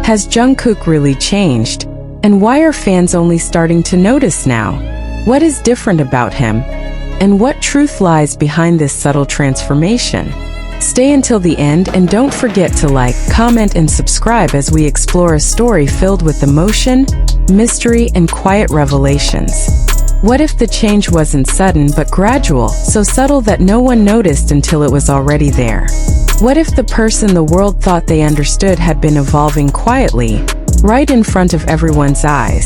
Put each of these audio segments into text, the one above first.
Has Jungkook really changed? And why are fans only starting to notice now? What is different about him? And what truth lies behind this subtle transformation? Stay until the end and don't forget to like, comment, and subscribe as we explore a story filled with emotion, mystery, and quiet revelations. What if the change wasn't sudden but gradual, so subtle that no one noticed until it was already there? What if the person the world thought they understood had been evolving quietly, right in front of everyone's eyes?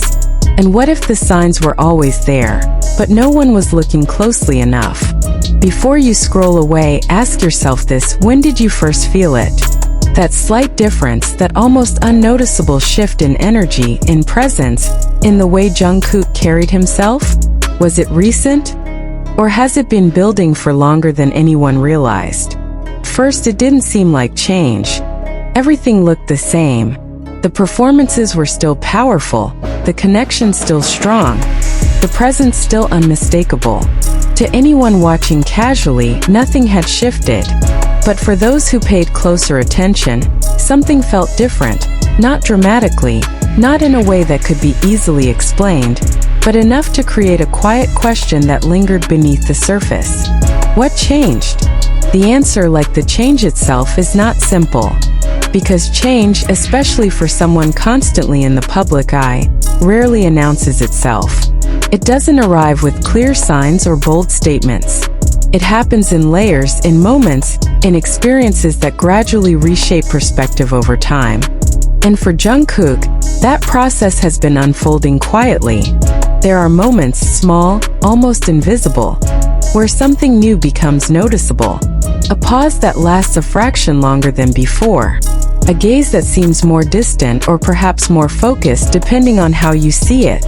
And what if the signs were always there, but no one was looking closely enough? Before you scroll away, ask yourself this: when did you first feel it? That slight difference, that almost unnoticeable shift in energy, in presence, in the way Jungkook carried himself? Was it recent? Or has it been building for longer than anyone realized? First, it didn't seem like change. Everything looked the same. The performances were still powerful, the connection still strong, the presence still unmistakable. To anyone watching casually, nothing had shifted. But for those who paid closer attention, something felt different, not dramatically, not in a way that could be easily explained, but enough to create a quiet question that lingered beneath the surface. What changed? The answer, like the change itself, is not simple. Because change, especially for someone constantly in the public eye, rarely announces itself. It doesn't arrive with clear signs or bold statements. It happens in layers, in moments, in experiences that gradually reshape perspective over time. And for Jungkook, that process has been unfolding quietly. There are moments, small, almost invisible, where something new becomes noticeable. A pause that lasts a fraction longer than before. A gaze that seems more distant or perhaps more focused depending on how you see it.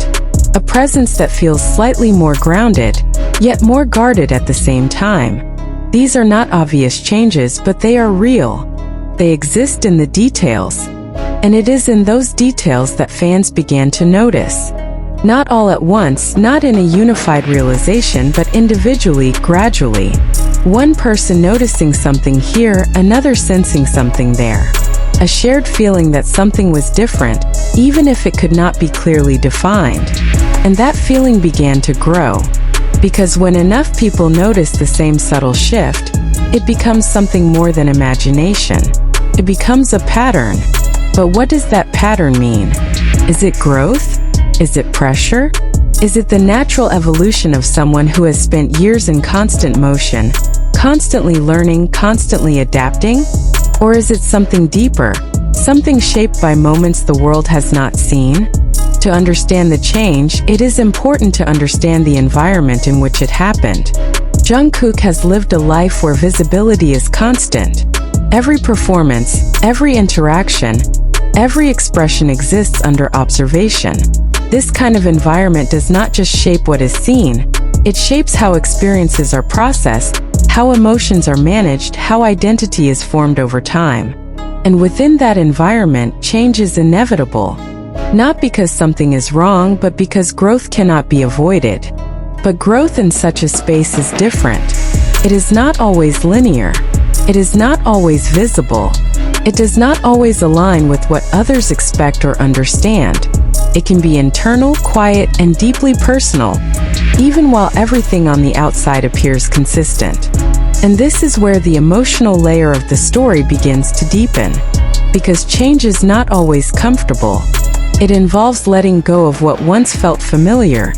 A presence that feels slightly more grounded, yet more guarded at the same time. These are not obvious changes, but they are real. They exist in the details. And it is in those details that fans began to notice. Not all at once, not in a unified realization, but individually, gradually. One person noticing something here, another sensing something there. A shared feeling that something was different, even if it could not be clearly defined. And that feeling began to grow. Because when enough people notice the same subtle shift, it becomes something more than imagination. It becomes a pattern. But what does that pattern mean? Is it growth? Is it pressure? Is it the natural evolution of someone who has spent years in constant motion, constantly learning, constantly adapting? Or is it something deeper, something shaped by moments the world has not seen? To understand the change, it is important to understand the environment in which it happened. Jungkook has lived a life where visibility is constant. Every performance, every interaction, every expression exists under observation. This kind of environment does not just shape what is seen, it shapes how experiences are processed, how emotions are managed, how identity is formed over time. And within that environment, change is inevitable. Not because something is wrong, but because growth cannot be avoided. But growth in such a space is different. It is not always linear. It is not always visible. It does not always align with what others expect or understand. It can be internal, quiet, and deeply personal, even while everything on the outside appears consistent. And this is where the emotional layer of the story begins to deepen. Because change is not always comfortable. It involves letting go of what once felt familiar,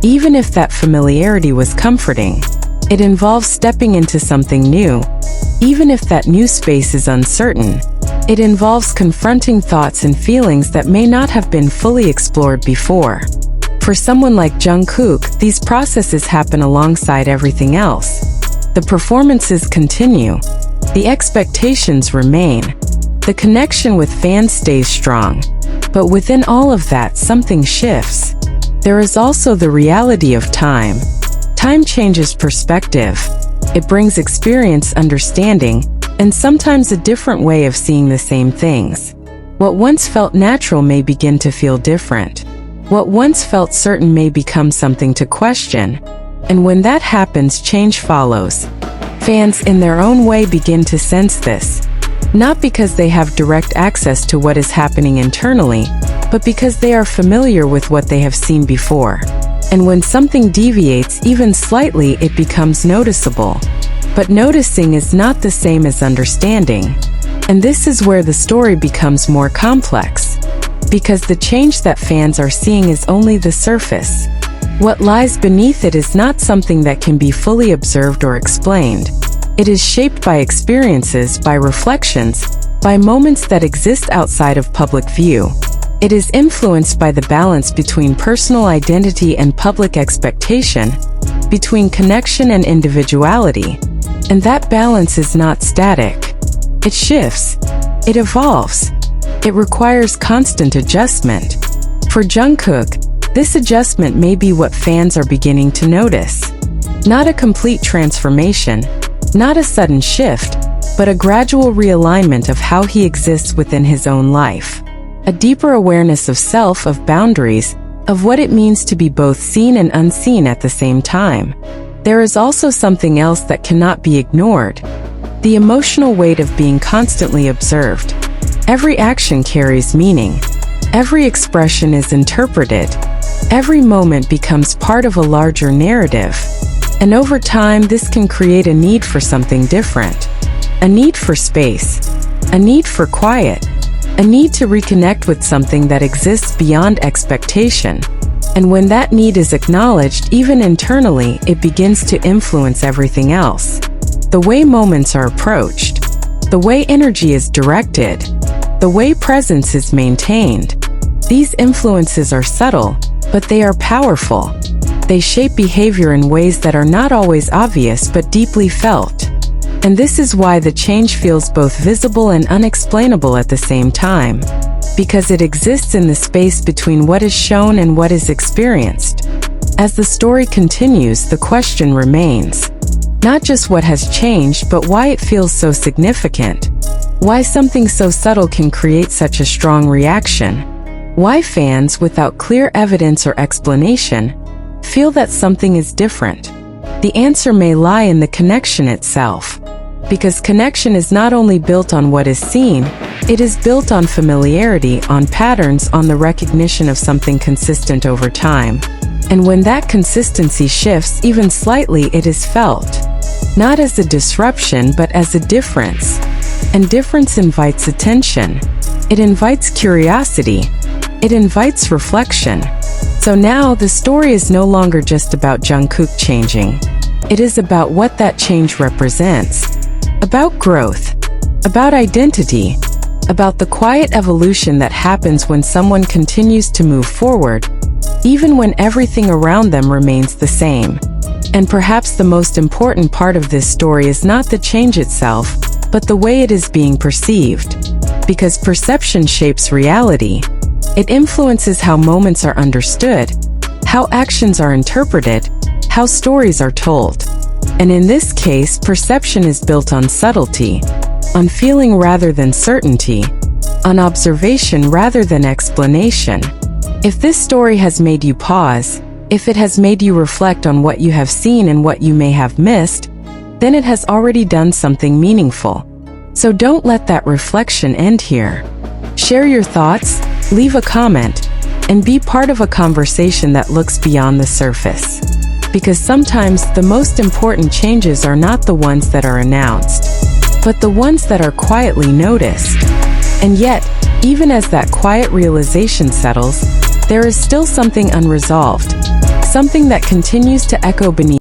even if that familiarity was comforting. It involves stepping into something new, even if that new space is uncertain. It involves confronting thoughts and feelings that may not have been fully explored before. For someone like Jungkook, these processes happen alongside everything else. The performances continue. The expectations remain. The connection with fans stays strong. But within all of that, something shifts. There is also the reality of time. Time changes perspective. It brings experience, understanding, and sometimes a different way of seeing the same things. What once felt natural may begin to feel different. What once felt certain may become something to question. And when that happens, change follows. Fans, in their own way, begin to sense this. not because they have direct access to what is happening internally, but because they are familiar with what they have seen before. And when something deviates even slightly, it becomes noticeable. But noticing is not the same as understanding. And this is where the story becomes more complex. Because the change that fans are seeing is only the surface. What lies beneath it is not something that can be fully observed or explained. It is shaped by experiences, by reflections, by moments that exist outside of public view. It is influenced by the balance between personal identity and public expectation, between connection and individuality. And that balance is not static. It shifts. It evolves. It requires constant adjustment. For Jungkook, this adjustment may be what fans are beginning to notice. Not a complete transformation, not a sudden shift, but a gradual realignment of how he exists within his own life. A deeper awareness of self, of boundaries, of what it means to be both seen and unseen at the same time. There is also something else that cannot be ignored: the emotional weight of being constantly observed. Every action carries meaning. Every expression is interpreted. Every moment becomes part of a larger narrative. And over time, this can create a need for something different. A need for space. A need for quiet. A need to reconnect with something that exists beyond expectation. And when that need is acknowledged, even internally, it begins to influence everything else. The way moments are approached. The way energy is directed. The way presence is maintained. These influences are subtle, but they are powerful. They shape behavior in ways that are not always obvious but deeply felt. And this is why the change feels both visible and unexplainable at the same time. Because it exists in the space between what is shown and what is experienced. As the story continues, the question remains. Not just what has changed, but why it feels so significant. Why something so subtle can create such a strong reaction. Why fans, without clear evidence or explanation, feel that something is different. The answer may lie in the connection itself. Because connection is not only built on what is seen, it is built on familiarity, on patterns, on the recognition of something consistent over time. And when that consistency shifts even slightly, it is felt. Not as a disruption, but as a difference. And difference invites attention. It invites curiosity. It invites reflection. So now, the story is no longer just about Jungkook changing. It is about what that change represents. About growth. About identity. About the quiet evolution that happens when someone continues to move forward, even when everything around them remains the same. And perhaps the most important part of this story is not the change itself, but the way it is being perceived. Because perception shapes reality. It influences how moments are understood, how actions are interpreted, how stories are told. And in this case, perception is built on subtlety, on feeling rather than certainty, on observation rather than explanation. If this story has made you pause, if it has made you reflect on what you have seen and what you may have missed, then it has already done something meaningful. So don't let that reflection end here. Share your thoughts, leave a comment, and be part of a conversation that looks beyond the surface. Because sometimes the most important changes are not the ones that are announced, but the ones that are quietly noticed. And yet, even as that quiet realization settles, there is still something unresolved, something that continues to echo beneath